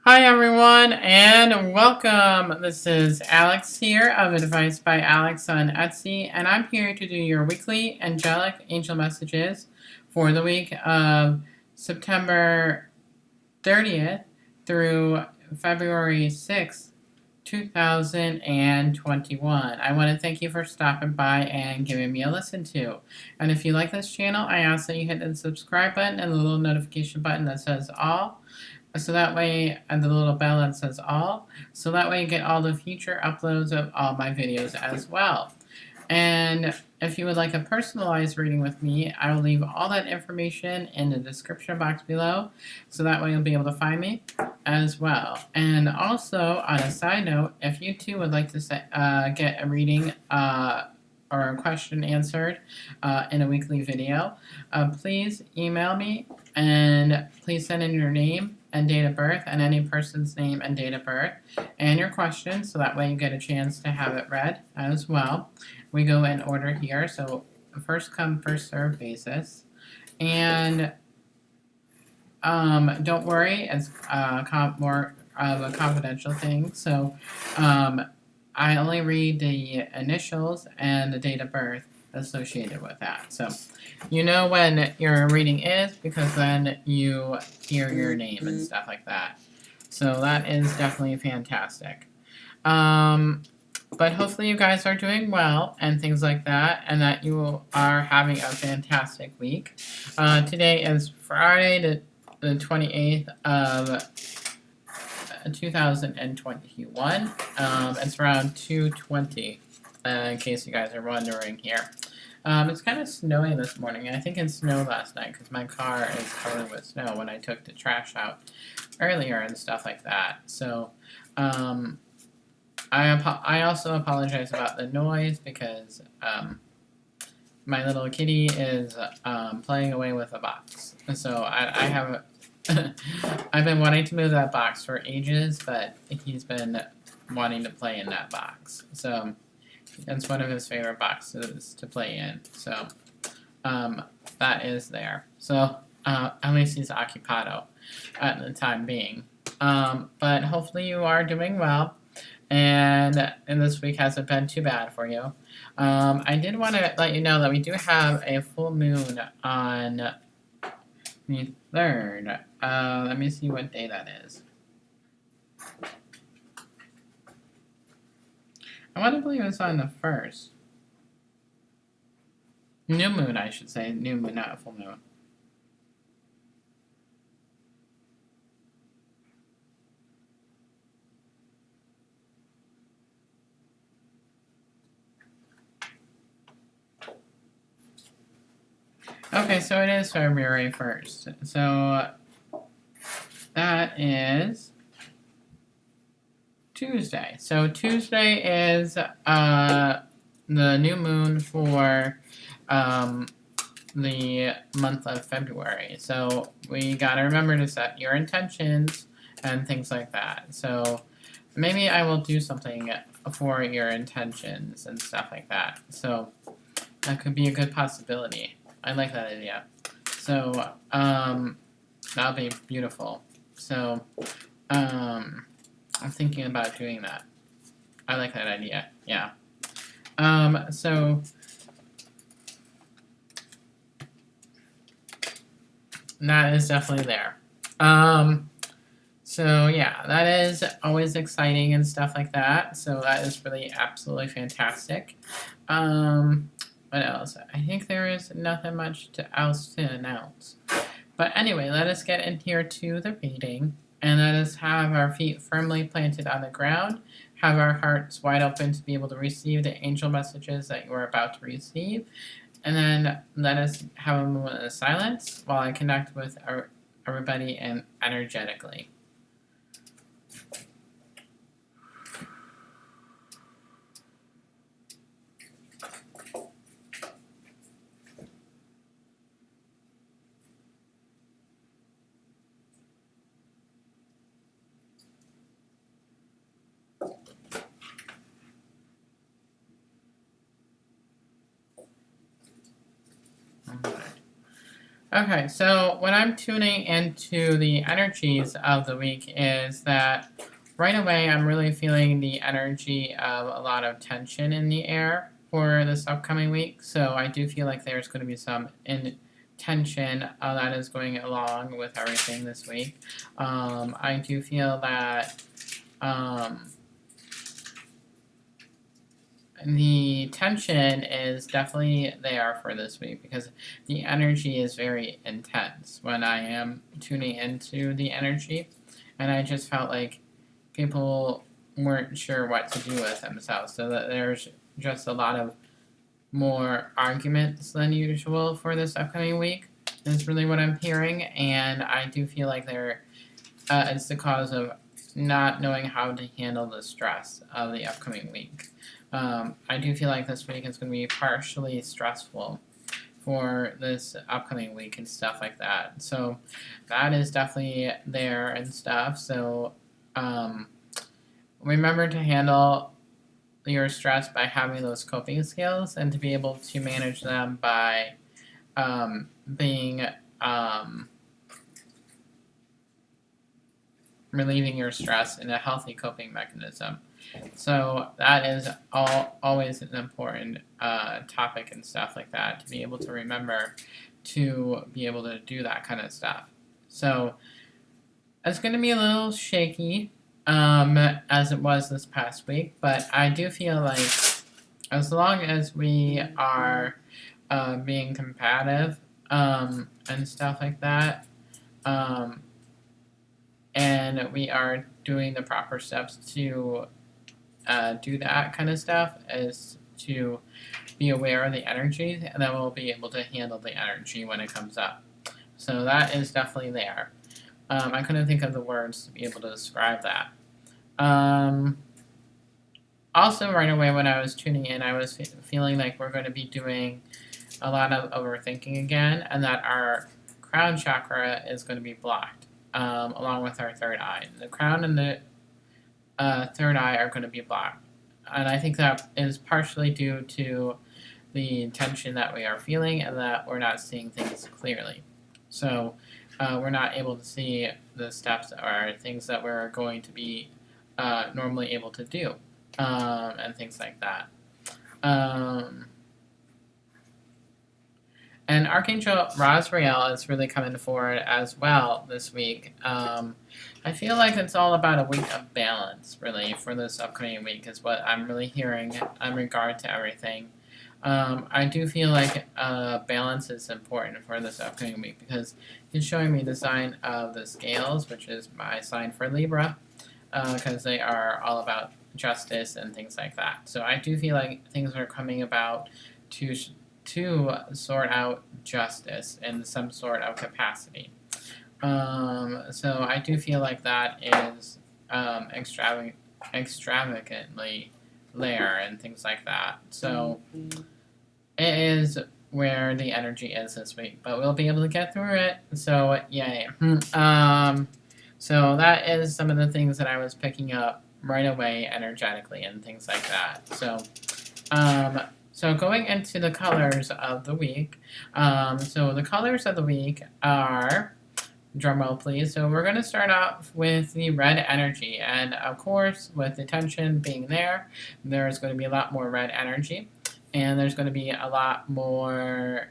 Hi everyone and welcome. This is Alex here of Advice by Alex on Etsy, and I'm here to do your weekly angelic angel messages for the week of September 30th through February 6th, 2021. I want to thank you for stopping by and giving me a listen to. And if you like this channel, I ask that you hit the subscribe button and the little notification button that says all. So that way, and the little bell that says all, so that way you get all the future uploads of all my videos as well. And if you would like a personalized reading with me, I will leave all that information in the description box below, so that way you'll be able to find me as well. And also, on a side note, if you too would like to get a reading or a question answered in a weekly video, please email me and please send in your name and date of birth and any person's name and date of birth and your question, so that way you get a chance to have it read as well. We go in order here, so first come, first serve basis. And don't worry, it's more of a confidential thing. So I only read the initials and the date of birth associated with that. So you know when your reading is, because then you hear your name and stuff like that. So that is definitely fantastic. But hopefully you guys are doing well and things like that, and that you are having a fantastic week. Today is Friday, the 28th of 2021. It's around 2:20, in case you guys are wondering here. It's kind of snowy this morning. I think it snowed last night because my car is covered with snow when I took the trash out earlier and stuff like that. So I also apologize about the noise because my little kitty is playing away with a box. So I have I've been wanting to move that box for ages, but he's been wanting to play in that box. So it's one of his favorite boxes to play in. So that is there. So at least he's occupado at the time being. But hopefully you are doing well, and this week hasn't been too bad for you. I did want to let you know that we do have a full moon on the 3rd. Let me see what day that is. I want to believe it's on the 1st. New moon, I should say. New moon, not a full moon. Okay, so it is February 1st. So that is Tuesday. So Tuesday is the new moon for the month of February. So we gotta remember to set your intentions and things like that. So maybe I will do something for your intentions and stuff like that. So that could be a good possibility. I like that idea. So that'll be beautiful. So I'm thinking about doing that. I like that idea. Yeah. So that is definitely there. So yeah, that is always exciting and stuff like that. So that is really absolutely fantastic. What else? I think there is nothing much else to announce. But anyway, let us get in here to the reading, and let us have our feet firmly planted on the ground, have our hearts wide open to be able to receive the angel messages that you are about to receive, and then let us have a moment of silence while I connect with everybody and energetically. Okay, so when I'm tuning into the energies of the week is that right away I'm really feeling the energy of a lot of tension in the air for this upcoming week. So I do feel like there's going to be some tension that is going along with everything this week. I do feel that the tension is definitely there for this week because the energy is very intense when I am tuning into the energy. And I just felt like people weren't sure what to do with themselves. So that there's just a lot of more arguments than usual for this upcoming week, is really what I'm hearing. And I do feel like it's the cause of not knowing how to handle the stress of the upcoming week. I do feel like this week is going to be partially stressful for this upcoming week and stuff like that. So that is definitely there and stuff. So remember to handle your stress by having those coping skills and to be able to manage them by being relieving your stress in a healthy coping mechanism. So that is always an important topic and stuff like that, to be able to remember to be able to do that kind of stuff. So it's going to be a little shaky as it was this past week, but I do feel like as long as we are being competitive and stuff like that, and we are doing the proper steps to do that kind of stuff, is to be aware of the energy, and then we'll be able to handle the energy when it comes up. So that is definitely there. I couldn't think of the words to be able to describe that. Also, right away when I was tuning in, I was feeling like we're going to be doing a lot of overthinking again, and that our crown chakra is going to be blocked, along with our third eye. The crown and the third eye are going to be blocked. And I think that is partially due to the tension that we are feeling and that we're not seeing things clearly. So we're not able to see the steps or things that we're going to be normally able to do, and things like that. And Archangel Razrael is really coming forward as well this week. I feel like it's all about a week of balance, really, for this upcoming week, is what I'm really hearing in regard to everything. I do feel like balance is important for this upcoming week because he's showing me the sign of the scales, which is my sign for Libra, because they are all about justice and things like that. So I do feel like things are coming about to sort out justice in some sort of capacity. So I do feel like that is extravagantly there and things like that. So it is where the energy is this week, but we'll be able to get through it. So yay. So that is some of the things that I was picking up right away energetically and things like that. So going into the colors of the week. So the colors of the week are, drumroll please. So we're going to start off with the red energy. And of course, with the tension being there, there's going to be a lot more red energy. And there's going to be a lot more.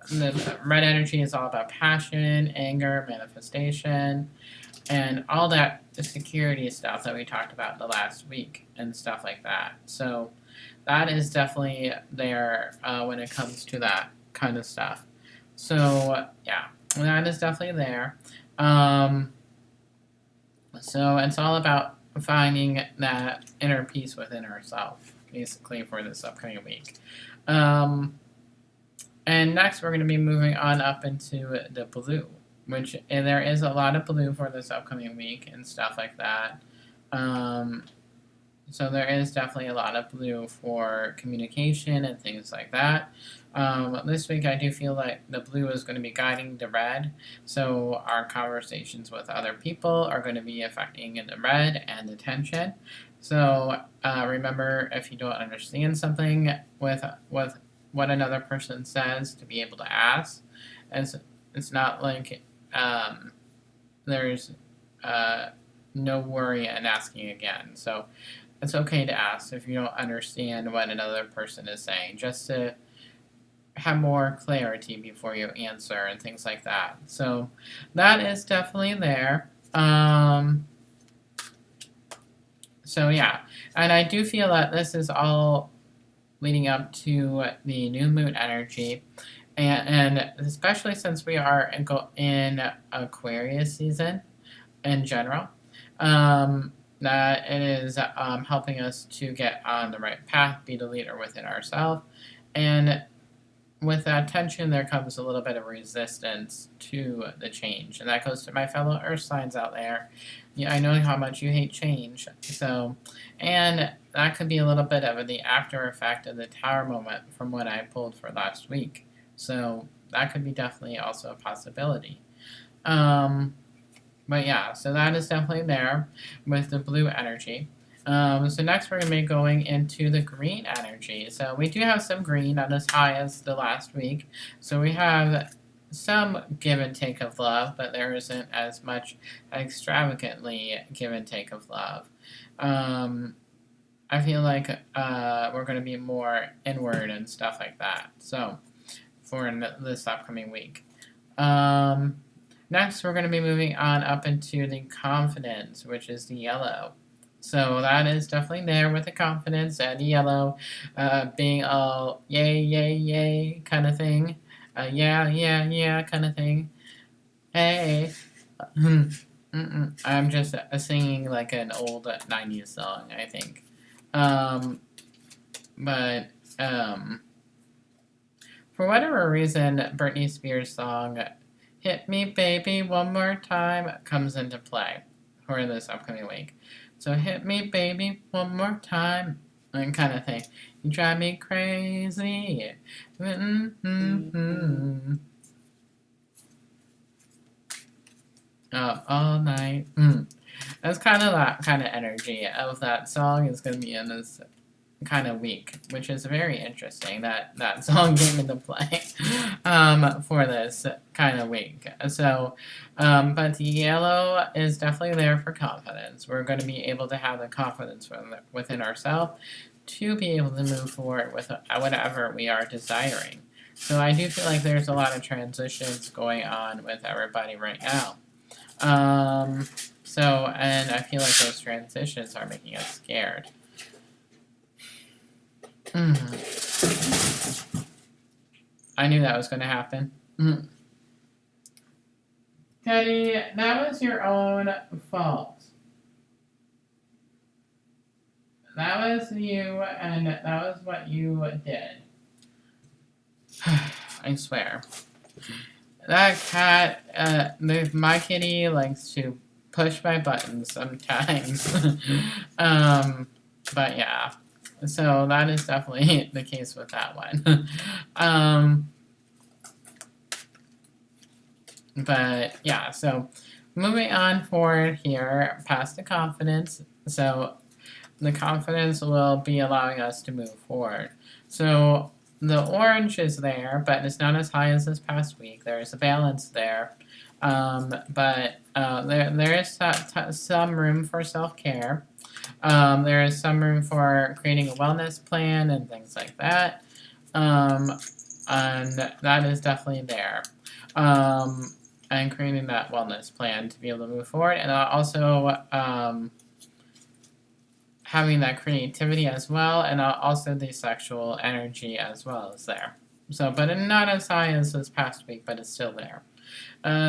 The red energy is all about passion, anger, manifestation, and all that security stuff that we talked about the last week and stuff like that. So that is definitely there when it comes to that kind of stuff. So yeah, that is definitely there. So it's all about finding that inner peace within ourselves, basically, for this upcoming week. And next we're going to be moving on up into the blue, which there is a lot of blue for this upcoming week and stuff like that. So there is definitely a lot of blue for communication and things like that. This week I do feel like the blue is going to be guiding the red. So our conversations with other people are going to be affecting the red and the tension. So remember, if you don't understand something with what another person says to be able to ask. And it's not like there's no worry in asking again. So it's okay to ask if you don't understand what another person is saying, just to have more clarity before you answer and things like that. So that is definitely there. So yeah, and I do feel that this is all leading up to the new moon energy, and especially since we are in Aquarius season in general, that it is helping us to get on the right path, be the leader within ourselves, and with that tension, there comes a little bit of resistance to the change, and that goes to my fellow Earth signs out there. Yeah, I know how much you hate change, so, and that could be a little bit of the after effect of the Tower moment from what I pulled for last week. So that could be definitely also a possibility. But yeah, so that is definitely there with the blue energy. So next we're going to be going into the green energy. So we do have some green, not as high as the last week. So we have some give and take of love, but there isn't as much extravagantly give and take of love. I feel like we're going to be more inward and stuff like that. So for this upcoming week. Next, we're going to be moving on up into the confidence, which is the yellow. So that is definitely there with the confidence and the yellow being all yay, yay, yay kind of thing. Yeah, yeah, yeah kind of thing. Hey. I'm just singing like an old 90s song, I think. But for whatever reason, Britney Spears' song Hit Me Baby One More Time comes into play for this upcoming week. So hit me baby one more time and kind of thing. You drive me crazy. Up all night. That's kind of that kind of energy of that song is going to be in this kind of week, which is very interesting that that song came into play for this kind of week. So, but the yellow is definitely there for confidence. We're going to be able to have the confidence within ourselves to be able to move forward with whatever we are desiring. So I do feel like there's a lot of transitions going on with everybody right now. And I feel like those transitions are making us scared. I knew that was going to happen. Teddy, that was your own fault. That was you, and that was what you did. I swear. That cat, my kitty likes to push my buttons sometimes. But yeah. So that is definitely the case with that one. But yeah, so moving on forward here, past the confidence. So the confidence will be allowing us to move forward. So the orange is there, but it's not as high as this past week. There is a balance there. But there is some room for self-care. There is some room for creating a wellness plan and things like that. And that is definitely there. And creating that wellness plan to be able to move forward. And also having that creativity as well. And also the sexual energy as well is there. So, but not as high as this past week, but it's still there.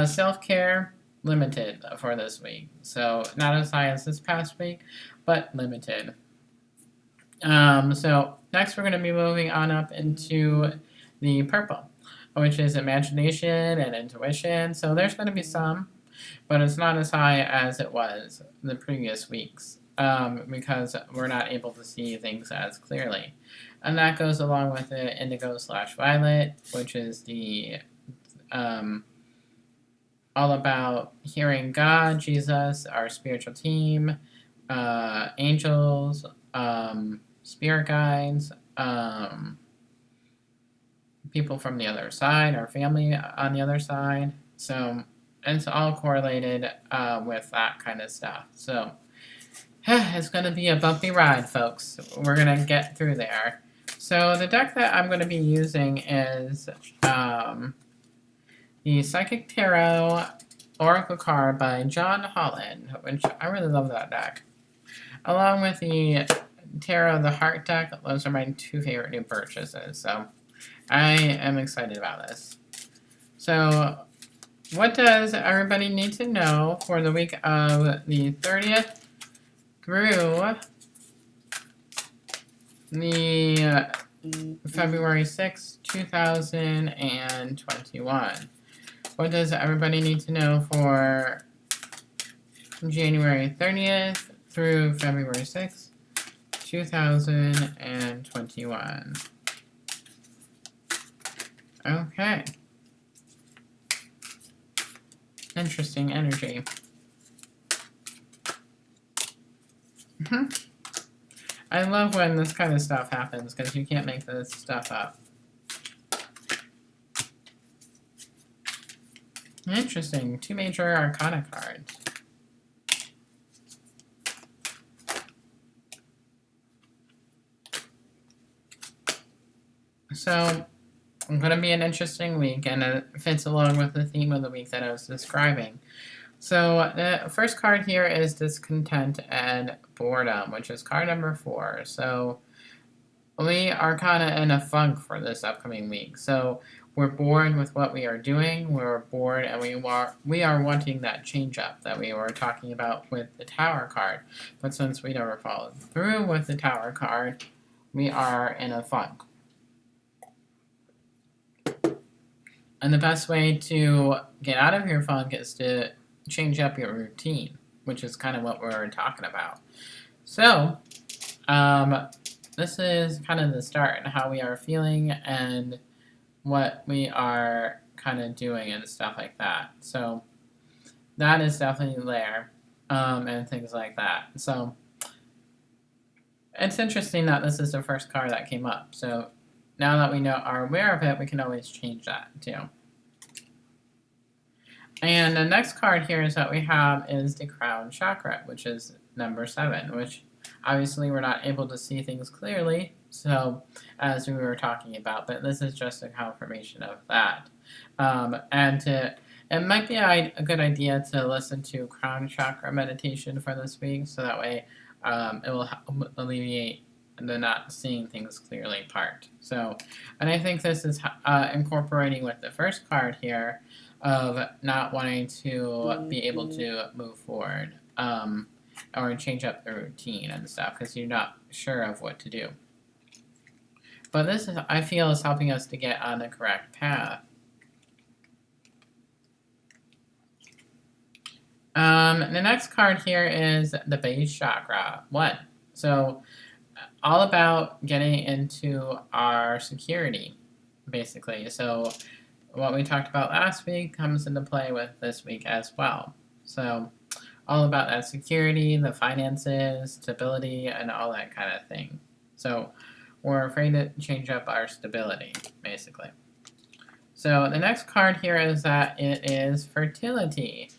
Self-care, limited for this week. So not as high as this past week, but limited. So next we're going to be moving on up into the purple, which is imagination and intuition. So there's going to be some, but it's not as high as it was the previous weeks because we're not able to see things as clearly. And that goes along with the indigo/violet, which is the all about hearing God, Jesus, our spiritual team, angels, spirit guides, people from the other side, our family on the other side. So it's all correlated with that kind of stuff. So it's going to be a bumpy ride, folks. We're going to get through there. So the deck that I'm going to be using is the Psychic Tarot Oracle card by John Holland, which I really love that deck. Along with the Tarot the Heart deck, those are my two favorite new purchases. So I am excited about this. So what does everybody need to know for the week of the 30th through the February 6th, 2021? What does everybody need to know for January 30th through February 6th, 2021? Okay. Interesting energy. I love when this kind of stuff happens because you can't make this stuff up. Interesting. Two major arcana cards. So, it's going to be an interesting week, and it fits along with the theme of the week that I was describing. So, the first card here is Discontent and Boredom, which is card number 4. So, we are kind of in a funk for this upcoming week. So, we're bored with what we are doing. We're bored, and we are wanting that change up that we were talking about with the Tower card. But since we never followed through with the Tower card, we are in a funk. And the best way to get out of your funk is to change up your routine, which is kind of what we're talking about. So, this is kind of the start and how we are feeling and what we are kind of doing and stuff like that. So, that is definitely there, and things like that. So, it's interesting that this is the first card that came up. So, now that we are aware of it, we can always change that too. And the next card here is that we have is the Crown Chakra, which is number 7, which obviously we're not able to see things clearly, so as we were talking about, but this is just a confirmation of that. It might be a good idea to listen to Crown Chakra meditation for this week, so that way it will alleviate the not seeing things clearly part. So, and I think this is incorporating with the first card here of not wanting to be able to move forward or change up the routine and stuff because you're not sure of what to do. But this is, I feel, is helping us to get on the correct path. The next card here is the base chakra 1. So all about getting into our security, basically. So what we talked about last week comes into play with this week as well. So all about that security, the finances, stability, and all that kind of thing. So we're afraid to change up our stability, basically. So the next card here is that it is Fertility,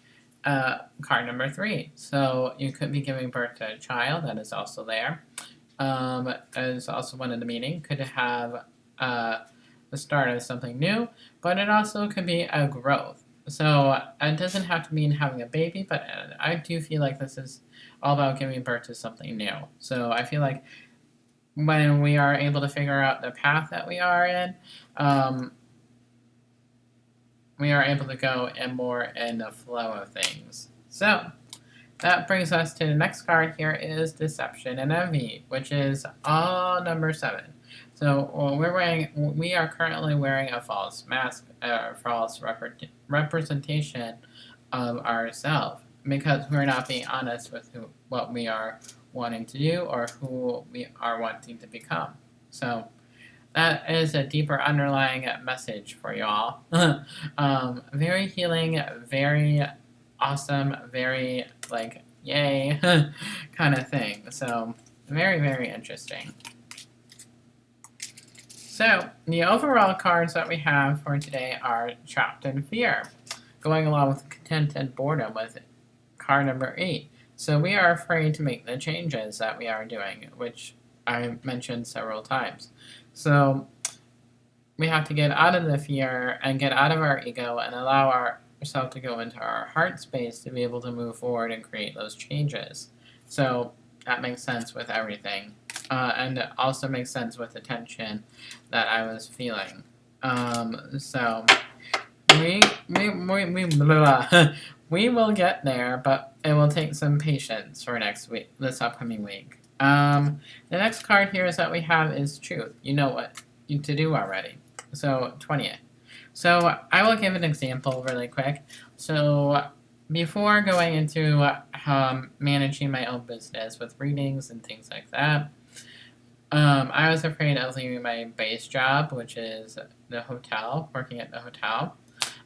card number 3. So you could be giving birth to a child, that is also there. Is also one of the meaning. Could have the start of something new, but it also could be a growth. So it doesn't have to mean having a baby, but I do feel like this is all about giving birth to something new. So I feel like when we are able to figure out the path that we are in, we are able to go more in the flow of things. So that brings us to the next card here is Deception and Envy, which is all number 7. So we are currently wearing a false mask, false representation of ourselves because we're not being honest with what we are wanting to do or who we are wanting to become. So that is a deeper underlying message for y'all. Very healing, very awesome, very like yay kind of thing. So very, very interesting. So, the overall cards that we have for today are Trapped in Fear, going along with Content and Boredom with card number 8. So, we are afraid to make the changes that we are doing, which I mentioned several times. So, we have to get out of the fear and get out of our ego and allow ourselves to go into our heart space to be able to move forward and create those changes. So that makes sense with everything. And it also makes sense with the tension that I was feeling. So we will get there, but it will take some patience for next week, this upcoming week. The next card here is that we have is Truth. You know what to do already. So 20th. So I will give an example really quick. So before going into managing my own business with readings and things like that, I was afraid of leaving my base job, which is the hotel, working at the hotel,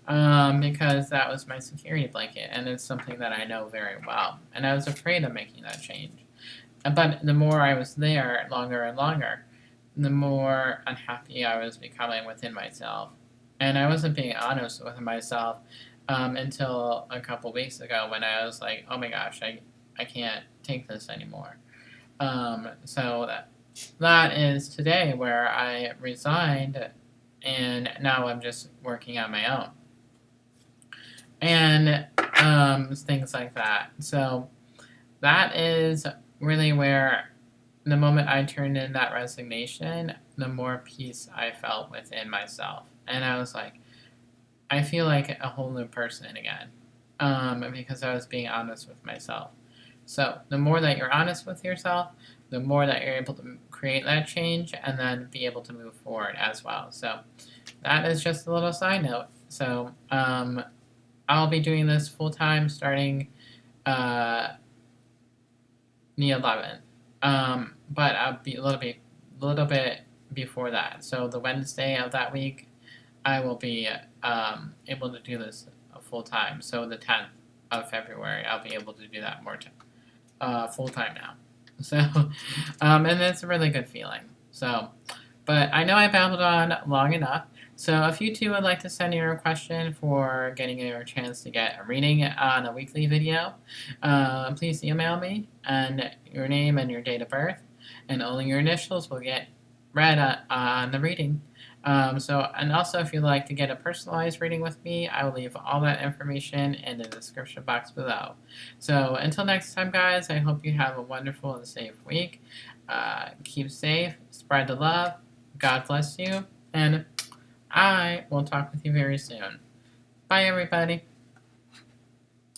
because that was my security blanket, and it's something that I know very well. And I was afraid of making that change. But the more I was there, longer and longer, the more unhappy I was becoming within myself. And I wasn't being honest with myself until a couple weeks ago when I was like, oh my gosh, I can't take this anymore. So that is today where I resigned, and now I'm just working on my own. And things like that. So that is really where the moment I turned in that resignation, the more peace I felt within myself. And I was like, I feel like a whole new person again, because I was being honest with myself. So the more that you're honest with yourself, the more that you're able to create that change and then be able to move forward as well. So that is just a little side note. So I'll be doing this full time starting the 11th. But I'll be a little bit before that. So the Wednesday of that week, I will be able to do this full time. So the 10th of February, I'll be able to do that more full time now. So, and it's a really good feeling. So, but I know I babbled on long enough. So if you two would like to send your question for getting your chance to get a reading on a weekly video, please email me and your name and your date of birth, and only your initials will get read on the reading. And also if you'd like to get a personalized reading with me, I will leave all that information in the description box below. So until next time, guys, I hope you have a wonderful and safe week. Keep safe, spread the love, God bless you, and I will talk with you very soon. Bye, everybody.